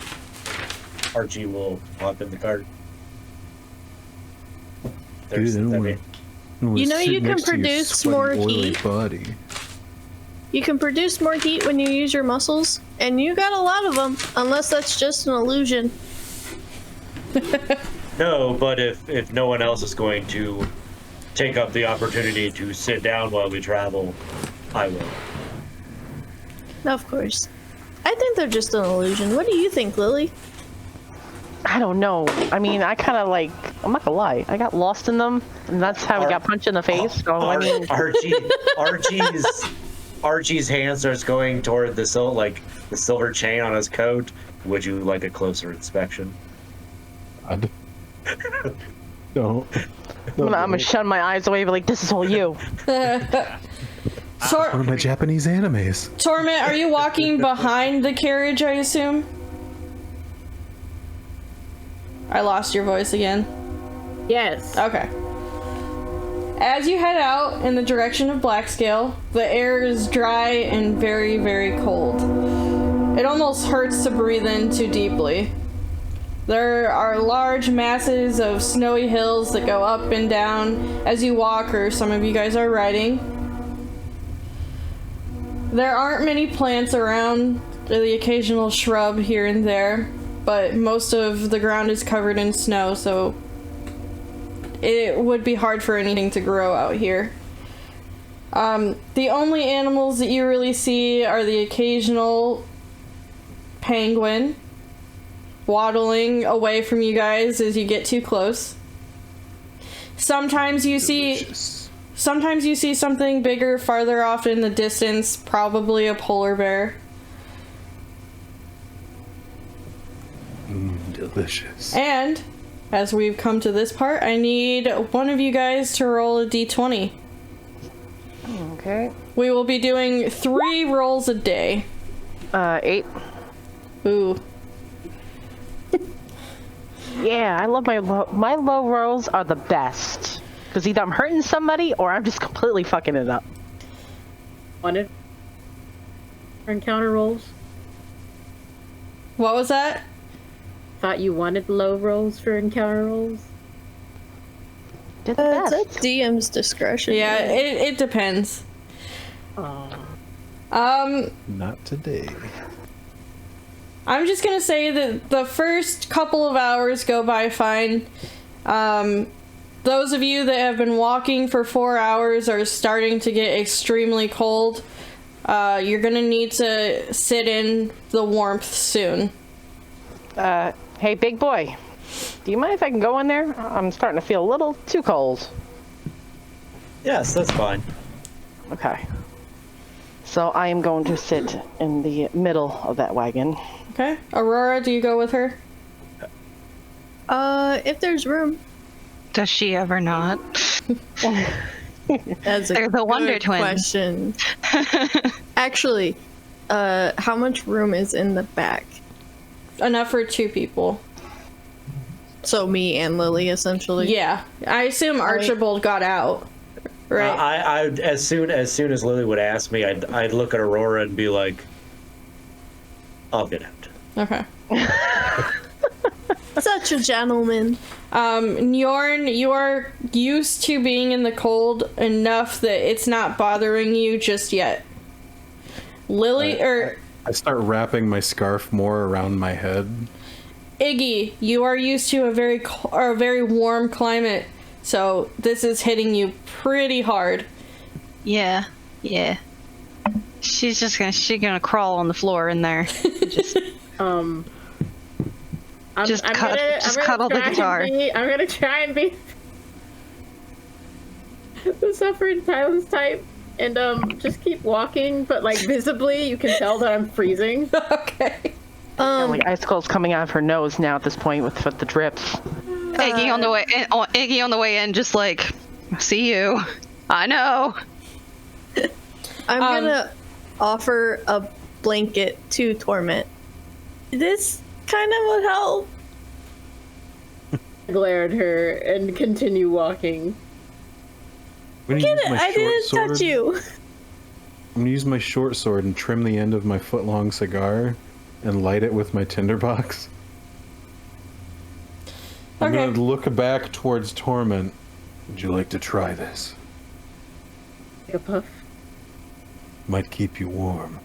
Archie will hop in the cart. There's, Dude, I mean, You know you can produce more heat. Buddy. You can produce more heat when you use your muscles, and you got a lot of them, unless that's just an illusion. no, but if no one else is going to take up the opportunity to sit down while we travel, I will. Of course. I think they're just an illusion. What do you think, Lily? I don't know. I mean, I kind of like, I'm not gonna lie, I got lost in them, and that's how we got punched in the face. So, I mean, Archie's hand starts going toward the silver chain on his coat. Would you like a closer inspection? Don't. I'm gonna shut my eyes away, but like, this is all you. One of my Japanese animes. Torment, are you walking behind the carriage, I assume? I lost your voice again. Yes. Okay. As you head out in the direction of Blackscale, the air is dry and very, very cold. It almost hurts to breathe in too deeply. There are large masses of snowy hills that go up and down as you walk, or some of you guys are riding. There aren't many plants around, the occasional shrub here and there, but most of the ground is covered in snow, so it would be hard for anything to grow out here. The only animals that you really see are the occasional penguin waddling away from you guys as you get too close. Sometimes you see something bigger farther off in the distance, probably a polar bear. Delicious. And as we've come to this part, I need one of you guys to roll a d20. Okay. We will be doing 3 rolls a day. 8. Ooh. Yeah, I love my low rolls are the best. Because either I'm hurting somebody or I'm just completely fucking it up. Wanted for encounter rolls? What was that? Thought you wanted low rolls for encounter rolls? Did the best. It's at DM's discretion. Yeah, right? it depends. Not today. I'm just gonna say that the first couple of hours go by fine. Those of you that have been walking for 4 hours are starting to get extremely cold. You're gonna need to sit in the warmth soon. Hey, big boy. Do you mind if I can go in there? I'm starting to feel a little too cold. Yes, that's fine. Okay. So I am going to sit in the middle of that wagon. Okay. Aurora, do you go with her? If there's room. Does she ever not? That's a They're the Wonder good Twins. question. Actually, how much room is in the back? Enough for 2 people. So me and Lily, essentially. Yeah. I assume Archibald got out. Right. I as soon as Lily would ask me, I'd look at Aurora and be like, "I'll get out." Okay. Such a gentleman. Njorn, you are used to being in the cold enough that it's not bothering you just yet. Lily, I start wrapping my scarf more around my head. Iggy, you are used to a very warm climate, so this is hitting you pretty hard. Yeah. She's gonna crawl on the floor in there. I'm cuddle the guitar. I'm gonna try and be the suffering silence type, and just keep walking, but like visibly, you can tell that I'm freezing. Okay. Like icicles coming out of her nose now at this point with the drips. Iggy on the way in, just like, see you. I know. I'm gonna offer a blanket to Torment. This kind of would help. Glare at her and continue walking. I'm gonna use my I short didn't sword. touch you. I'm gonna use my short sword and trim the end of my foot-long cigar and light it with my tinderbox. I'm Okay. gonna look back towards Torment. Would you like to try this? Take a puff. Might keep you warm.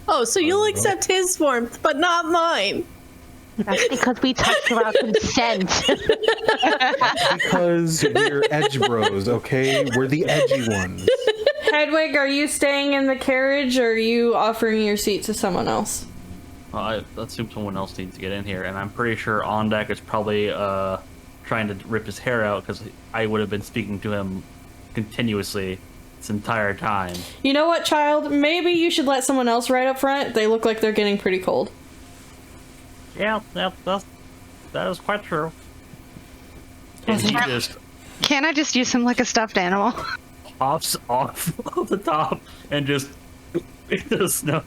Oh, so you'll accept his warmth, but not mine. That's because we touched without consent. Because we're edge bros, okay? We're the edgy ones. Hedwig, are you staying in the carriage, or are you offering your seat to someone else? Well, I assume someone else needs to get in here, and I'm pretty sure On Deck is probably trying to rip his hair out because I would have been speaking to him continuously this entire time. You know what, child? Maybe you should let someone else right up front. They look like they're getting pretty cold. Yeah, that is quite true. And he just Can't I just use him like a stuffed animal? hops off of the top and just into the snow.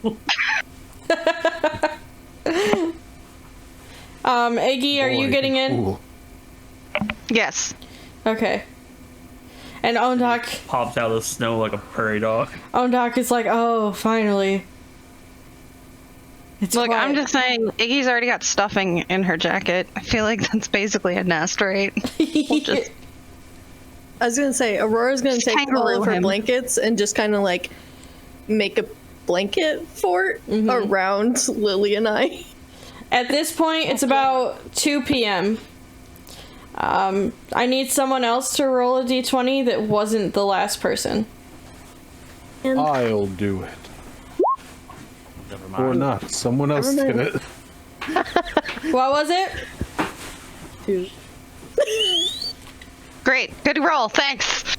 Iggy, are you Boy, getting in? cool. Yes. Okay. And Ondak Pops out of the snow like a prairie dog. is like, oh, finally. It's Look, I'm quiet. just saying, Iggy's already got stuffing in her jacket. I feel like that's basically a nest, right? We'll just I was gonna say, Aurora's gonna take all kangaroo of her him. blankets and just kind of like make a blanket fort around Lily and I. At this point, it's about 2 p.m. I need someone else to roll a d20 that wasn't the last person. I'll do it. Never Or mind. not. Someone else Never did mind. it. What was it? 2. Great. Good roll. Thanks.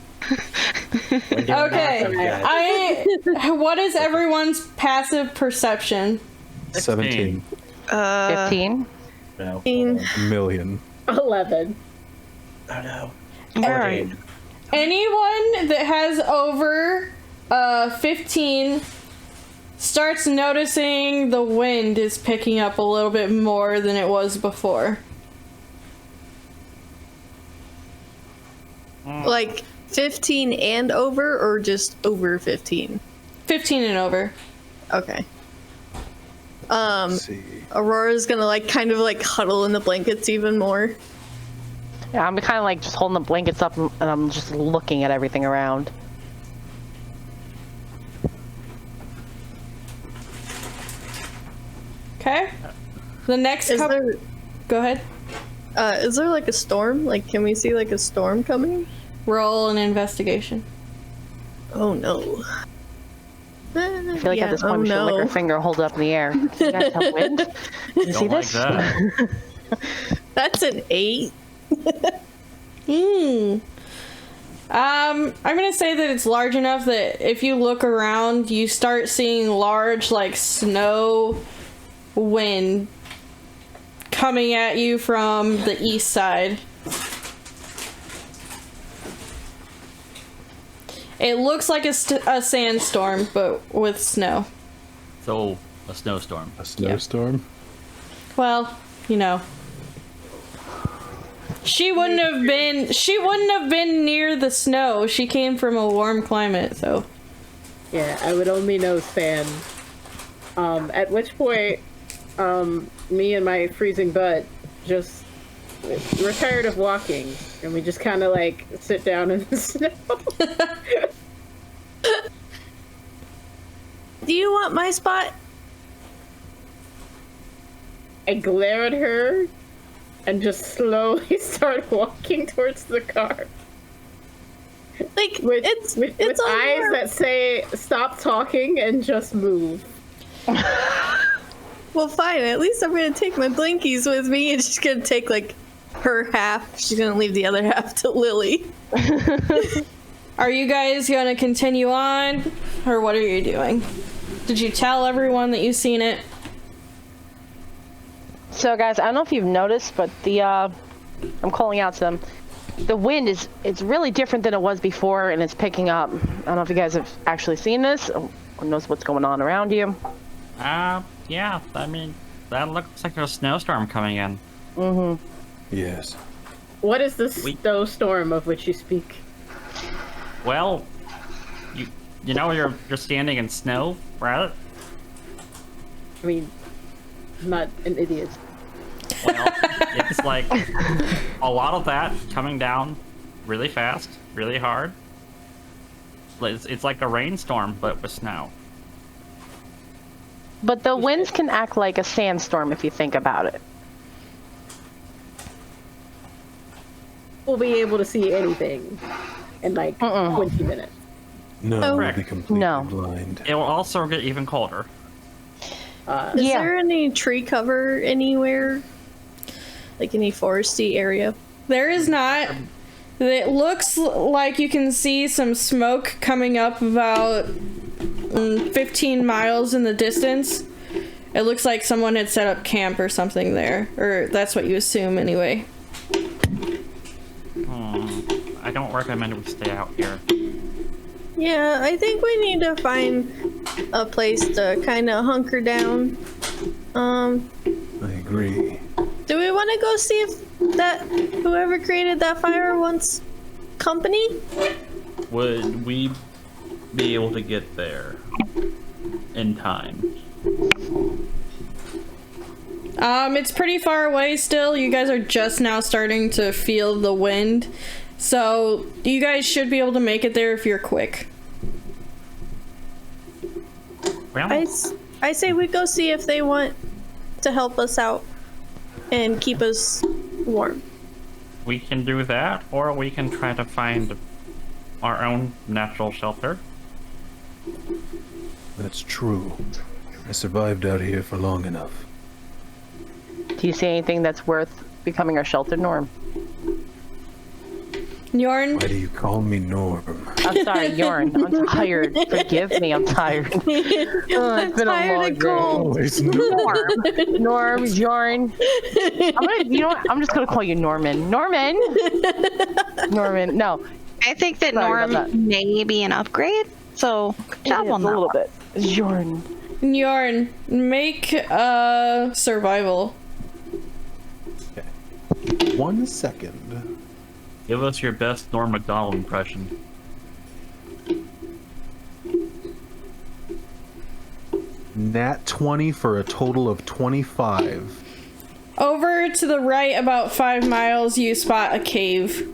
Okay. What is everyone's passive perception? 17 15. No. million. 11. Oh no. Alright. Anyone that has over 15 starts noticing the wind is picking up a little bit more than it was before. Like 15 and over, or just over 15? 15 and over. Okay. Let's see. Aurora's gonna like kind of like huddle in the blankets even more. Yeah, I'm kind of like just holding the blankets up and I'm just looking at everything around. Okay. The next Is couple. there Go ahead. is there like a storm? Like, can we see like a storm coming? Roll an investigation. Oh no. I feel like at this point we should lick our finger and hold it up in the air. You guys have wind? You see Don't like this? that. That's an 8. I'm gonna say that it's large enough that if you look around, you start seeing large, like, snow wind coming at you from the east side. It looks like a sandstorm, but with snow. So, a snowstorm. A snowstorm? Well, you know. She wouldn't have been near the snow. She came from a warm climate, so. Yeah, I would only know Stan. At which point, me and my freezing butt just we're tired of walking, and we just kind of like sit down in the snow. Do you want my spot? I glare at her and just slowly start walking towards the car. Like, With it's eyes on that say stop talking and just move. Well, fine. At least I'm gonna take my blinkies with me, and she's gonna take like her half. She's gonna leave the other half to Lily. Are you guys gonna continue on, or what are you doing? Did you tell everyone that you've seen it? So guys, I don't know if you've noticed, but I'm calling out to them. The wind it's really different than it was before, and it's picking up. I don't know if you guys have actually seen this or knows what's going on around you. Yeah, I mean, that looks like there's a snowstorm coming in. Mm-hmm. Yes. What is this snowstorm of which you speak? Well, you know you're standing in snow, right? I mean, I'm not an idiot. Well, it's like a lot of that coming down really fast, really hard. It's like a rainstorm, but with snow. But the winds can act like a sandstorm if you think about it. We'll be able to see anything in like 20 minutes. No, Oh. we'll be completely No. blind. It will also get even colder. Is Yeah. there any tree cover anywhere? Like any foresty area? There is not. It looks like you can see some smoke coming up about 15 miles in the distance. It looks like someone had set up camp or something there. Or that's what you assume anyway. I don't recommend we stay out here. Yeah, I think we need to find a place to kind of hunker down. I agree. Do we want to go see if that whoever created that fire wants company? Would we be able to get there in time? It's pretty far away still. You guys are just now starting to feel the wind. So you guys should be able to make it there if you're quick. Well, I say we go see if they want to help us out and keep us warm. we can do that, or we can try to find our own natural shelter. That's true. I survived out here for long enough. Do you see anything that's worth becoming our shelter, Norm? Yorn? Why do you call me Norm? I'm sorry, Yorn. I'm tired. Forgive me, I'm tired. Oh, it's been a Tired long and day. cold. Always Norm. Norm, Yorn. You know what? I'm just gonna call you Norman. Norman. Norman. No, I think that Sorry Norm about that. may be an upgrade, so good job yeah, on a that little one. bit. Yorn. Yorn, make survival. 1 second. Give us your best Norm Macdonald impression. Nat 20 for a total of 25. Over to the right, about 5 miles, you spot a cave.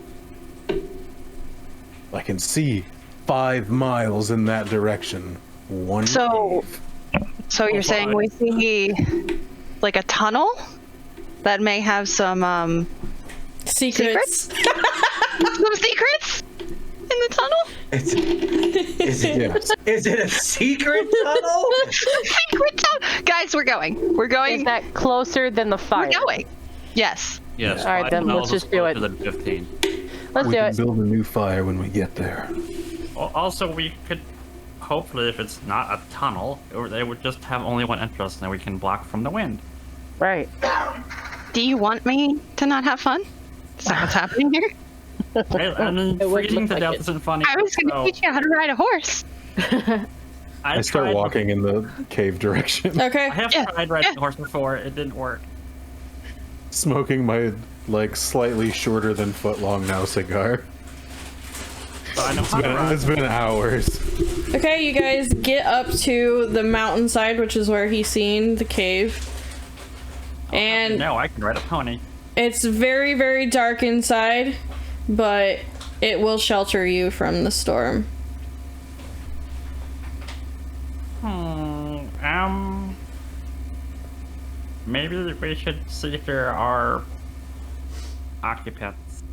I can see 5 miles in that direction. One So- cave. So you're saying we see like a tunnel that may have some Secrets. some secrets in the tunnel? Is it, Yes. is it a secret tunnel? Secret tunnel. Guys, we're going. We're Is going. that closer than the fire? We're going. Yes. Yes. All right, 5 then miles let's is just do it. closer than 15. Let's We do can it. build a new fire when we get there. Also, we could, hopefully, if it's not a tunnel, or they would just have only one entrance, and then we can block from the wind. Right. Do you want me to not have fun? Is that what's happening here? I mean, It would freezing look to like death it. isn't funny. I was going to so teach you how to ride a horse. I start tried- walking in the cave direction, Okay. I have Yeah, tried riding yeah. a horse before. It didn't work. smoking my slightly shorter than foot long now cigar. So I know how to ride. It's been hours. Okay, you guys get up to the mountainside, which is where he's seen the cave. And No, I can ride a pony. it's very, very dark inside, but it will shelter you from the storm. Maybe we should see if there are occupants.